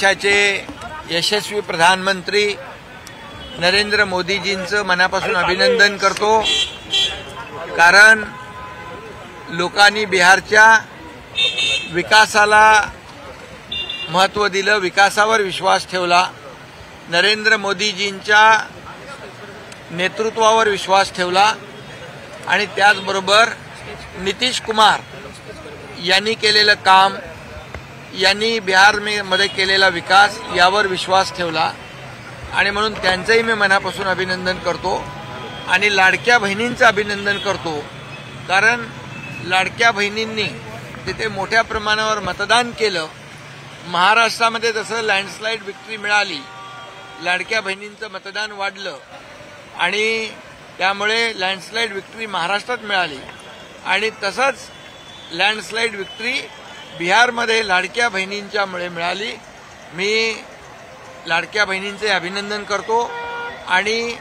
देशाचे यशस्वी प्रधानमंत्री नरेंद्र मोदीजींचं मनापासून अभिनंदन करतो, कारण लोकांनी बिहारच्या विकासाला महत्त्व दिलं, विकासावर विश्वास ठेवला, नरेंद्र मोदीजींच्या नेतृत्वावर विश्वास ठेवला आणि त्याचबरोबर नितीश कुमार यांनी केलेलं काम, यांनी बिहारमध्ये केलेला विकास यावर विश्वास ठेवला आणि म्हणून त्यांचंही मी मनापासून अभिनंदन करतो आणि लाडक्या बहिणींचं अभिनंदन करतो, कारण लाडक्या बहिणींनी तिथे मोठ्या प्रमाणावर मतदान केलं. महाराष्ट्रामध्ये जसं लँडस्लाईड विक्ट्री मिळाली, लाडक्या बहिणींचं मतदान वाढलं आणि त्यामुळे लँडस्लाईड विक्ट्री महाराष्ट्रात मिळाली आणि तसंच लँडस्लाईड विक्ट्री बिहारमध्ये लाडक्या बहिणींच्यामुळे मिळाली. मी लाडक्या बहिणींचे अभिनंदन करतो आणि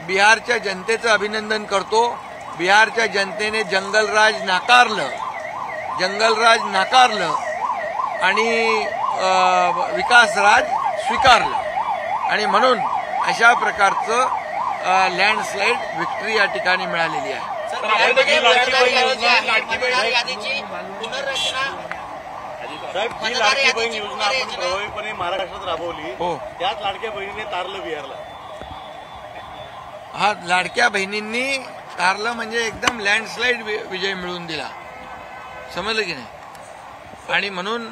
बिहारच्या जनतेचं अभिनंदन करतो. बिहारच्या जनतेने जंगलराज नाकारलं आणि विकासराज स्वीकारलं आणि म्हणून अशा प्रकारचं लँडस्लाईड विक्ट्री या ठिकाणी मिळालेली आहे. साहेब, जी लाडकी बहीण योजना आपण प्रभावीपणे महाराष्ट्रात राबवली, त्याच लाडक्या बहिणीने तारलं बिहारला. हा, लाडक्या बहिणींनी तारलं म्हणजे एकदम लँडस्लाईड विजय मिळवून दिला, समजलं की नाही. आणि म्हणून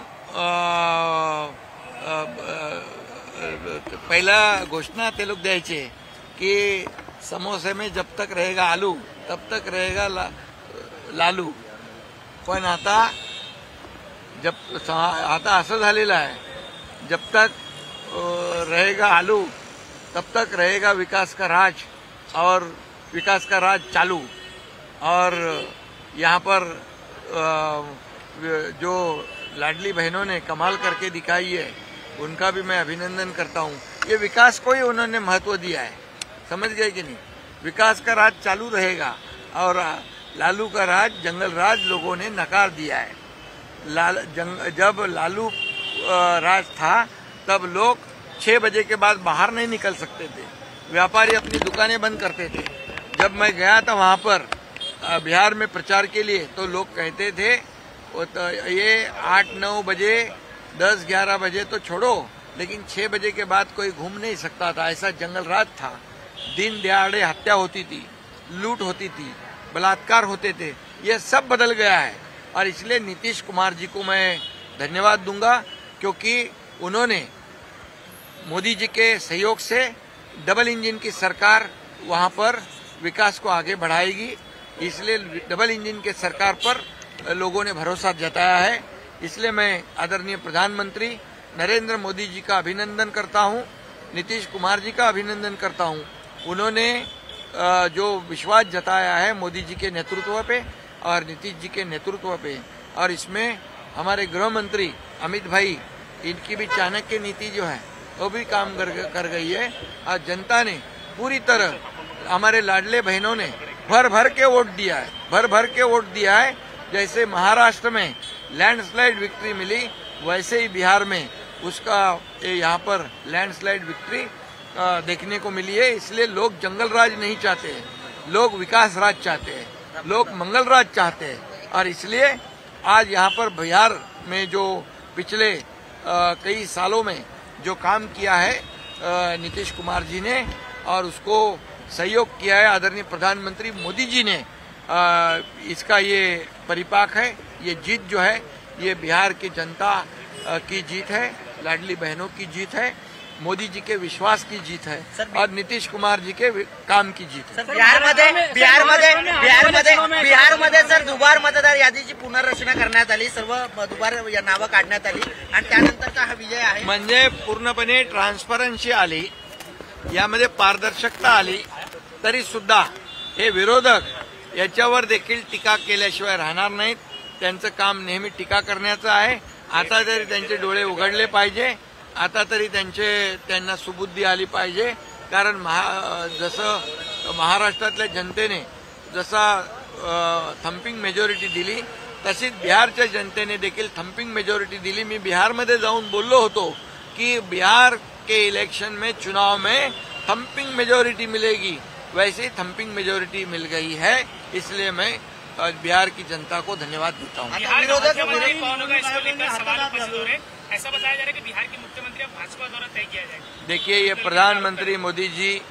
पहिला घोषणा ते लोक द्यायचे की समोसे में जब तक रहेगा आलू तब तक रहेगा लालू, पण आता असं झालेलं आहे, जब तक रहेगा आलू तब तक रहेगा विकास का राज और विकास का राज चालू. और यहाँ पर जो लाडली बहनों ने कमाल करके दिखाई है, उनका भी मैं अभिनंदन करता हूँ. ये विकास को ही उन्होंने महत्व दिया है, समझ गए कि नहीं. विकास का राज चालू रहेगा और लालू का राज, जंगल राज लोगों ने नकार दिया है. जब लालू राज था तब लोग 6 बजे के बाद बाहर नहीं निकल सकते थे, व्यापारी अपनी दुकानें बंद करते थे. जब मैं गया था वहां पर बिहार में प्रचार के लिए, तो लोग कहते थे तो ये 8-9 बजे 10-11 बजे तो छोड़ो, लेकिन 6 बजे के बाद कोई घूम नहीं सकता था. ऐसा जंगल राज था. दिन दहाड़े हत्या होती थी, लूट होती थी, बलात्कार होते थे. ये सब बदल गया है और इसलिए नीतीश कुमार जी को मैं धन्यवाद दूंगा, क्योंकि उन्होंने मोदी जी के सहयोग से डबल इंजन की सरकार वहां पर विकास को आगे बढ़ाएगी. इसलिए डबल इंजन के सरकार पर लोगों ने भरोसा जताया है. इसलिए मैं आदरणीय प्रधानमंत्री नरेंद्र मोदी जी का अभिनंदन करता हूं, नीतीश कुमार जी का अभिनंदन करता हूं. उन्होंने जो विश्वास जताया है मोदी जी के नेतृत्व पे और नीतीश जी के नेतृत्व पे, और इसमें हमारे गृह मंत्री अमित भाई, इनकी भी चाणक्य नीति जो है वो भी काम कर गई है. और जनता ने पूरी तरह, हमारे लाडले बहनों ने भर भर के वोट दिया है. जैसे महाराष्ट्र में लैंडस्लाइड विक्ट्री मिली, वैसे ही बिहार में उसका यहाँ पर लैंडस्लाइड विक्ट्री देखने को मिली है. इसलिए लोग जंगल राज नहीं चाहते हैं, लोग विकास राज चाहते हैं, लोग मंगल राज चाहते हैं. और इसलिए आज यहाँ पर बिहार में जो पिछले कई सालों में जो काम किया है नीतीश कुमार जी ने, और उसको सहयोग किया है आदरणीय प्रधानमंत्री मोदी जी ने, इसका ये परिपाक है. ये जीत जो है ये बिहार की जनता की जीत है, लाडली बहनों की जीत है, मोदी जी के विश्वास की जीत है और नीतीश कुमार जी के काम की जीत है. बिहारमध्ये सर दुबार मतदार यादीची पुनर्रचना करण्यात आली, सर्व दुबार नावं काढण्यात आली आणि त्यानंतरचा हा विजय आहे. म्हणजे पूर्णपणे ट्रान्सपरन्सी आली, यामध्ये पारदर्शकता आली. तरी सुद्धा हे विरोधक याच्यावर देखील टीका केल्याशिवाय राहणार नाहीत. त्यांचं काम नेहमी टीका करण्याचं आहे. आता तरी त्यांचे डोळे उघडले पाहिजे, आता तरी त्यांना सुबुद्धी आली पाहिजे. कारण जसं महाराष्ट्रातल्या जनतेने जसा थम्पिंग मेजॉरिटी दिली, तशीच बिहारच्या जनतेने देखील थम्पिंग मेजॉरिटी दिली. मी बिहारमध्ये जाऊन बोललो होतो कि बिहार के इलेक्शन में, चुनाव में थम्पिंग मेजोरिटी मिलेगी, वैसे ही थम्पिंग मेजोरिटी मिल गई है। इसलिए मैं बिहार की जनता को धन्यवाद देता हूँ। ऐसा बताया जा रहा है कि बिहार के मुख्यमंत्री अब भाजपा द्वारा तय किया जाएगा। देखिए, ये प्रधानमंत्री मोदी जी,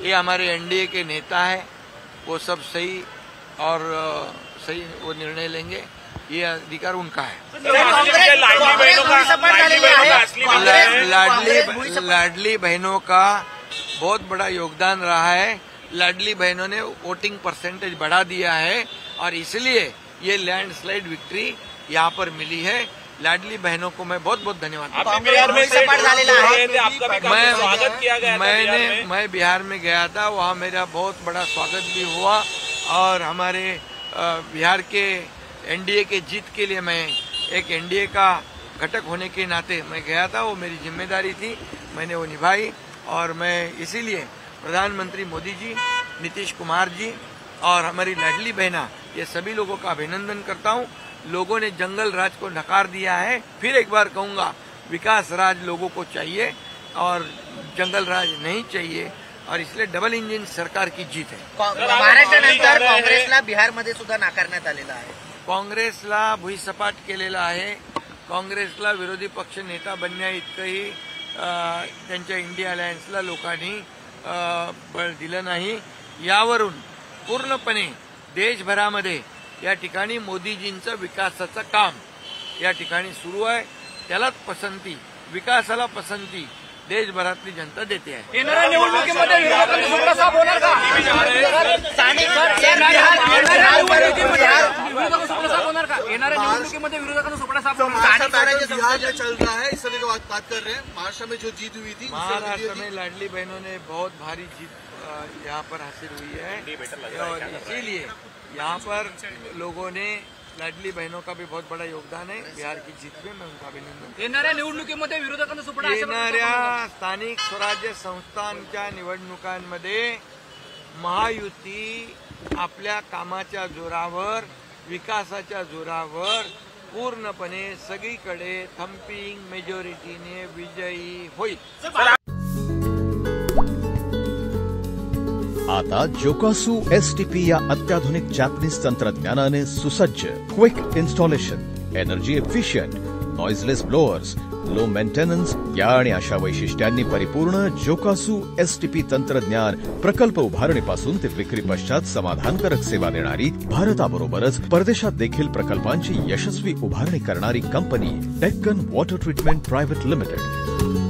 ये हमारे एनडीए के नेता है, वो सब सही और सही वो निर्णय लेंगे, ये अधिकार उनका है। लाडली बहनों का बहुत बड़ा योगदान रहा है। लाडली बहनों ने वोटिंग परसेंटेज बढ़ा दिया है और इसलिए ये लैंडस्लाइड विक्ट्री यहाँ पर मिली है। लाडली बहनों को मैं बहुत बहुत धन्यवाद देता हूं। मैं बिहार में गया था, वहाँ मेरा बहुत बड़ा स्वागत भी हुआ और हमारे बिहार के एनडीए के जीत के लिए मैं एक एनडीए का घटक होने के नाते मैं गया था, वो मेरी जिम्मेदारी थी, मैंने वो निभाई और मैं इसीलिए प्रधानमंत्री मोदी जी, नीतीश कुमार जी और हमारी लाडली बहना, ये सभी लोगों का अभिनंदन करता हूँ। लोगों ने जंगल राज को नकार दिया है। फिर एक बार कहूंगा, विकास राज लोगों को चाहिए और जंगल राज नहीं चाहिए और इसलिए डबल इंजिन सरकार की जीत है। महाराष्ट्रानंतर काँग्रेसला बिहारमध्ये सुद्धा नाकारण्यात आलेला आहे। काँग्रेसला भुईसपाट केलेला आहे। काँग्रेसला विरोधी पक्ष नेता बनण्या इतकंही त्यांच्या इंडिया अलायन्सला लोकांनी बळ दिलं नाही। यावरून पूर्णपणे देशभरामध्ये या ठिकाणी मोदीजींचं विकासाचं काम या ठिकाणी सुरू आहे। त्यालाच पसंती, विकासाला पसंती देशभरातली जनता देते आहे। येणाऱ्या निवडणुकीमध्ये विरोधकांचा सुपडा साफ होणार का? येणाऱ्या निवडणुकीमध्ये विरोधकांचा सुपडा साफ होणार का? बिहार में चल रहा है, इस तरह की बात कर रहे हैं। महाराष्ट्र में जो जीत हुई थी, महाराष्ट्र में लाडली बहनों ने बहुत भारी जीत यहाँ पर हासिल हुई है और इसीलिए यहाँ पर लोगों ने, लाडली बहनों का भी बहुत बड़ा योगदान है बिहार की जीत में, मैं उनका अभिनंदन। येणाऱ्या निवडणुकीमध्ये विरोधकांचा सुपडा येणाऱ्या स्थानिक स्वराज्य संस्थांच्या निवडणुकांमध्ये महायुती आपल्या कामाच्या जोरावर, विकासाच्या जोरावर पूर्णपणे सगळीकडे थम्पिंग मेजॉरिटीने विजयी होईल। आता जोकासू STP या अत्याधुनिक जॅपनीज तंत्रज्ञानाने सुसज्ज, quick installation, energy efficient, noiseless blowers, low maintenance या आणि अशा वैशिष्ट्यांनी परिपूर्ण जोकासू STP तंत्रज्ञान प्रकल्प उभारणीपासून ते विक्री पश्चात समाधानकारक सेवा देणारी, भारताबरोबरच परदेशात देखील प्रकल्पांची यशस्वी उभारणी करणारी company Deccan water treatment private limited.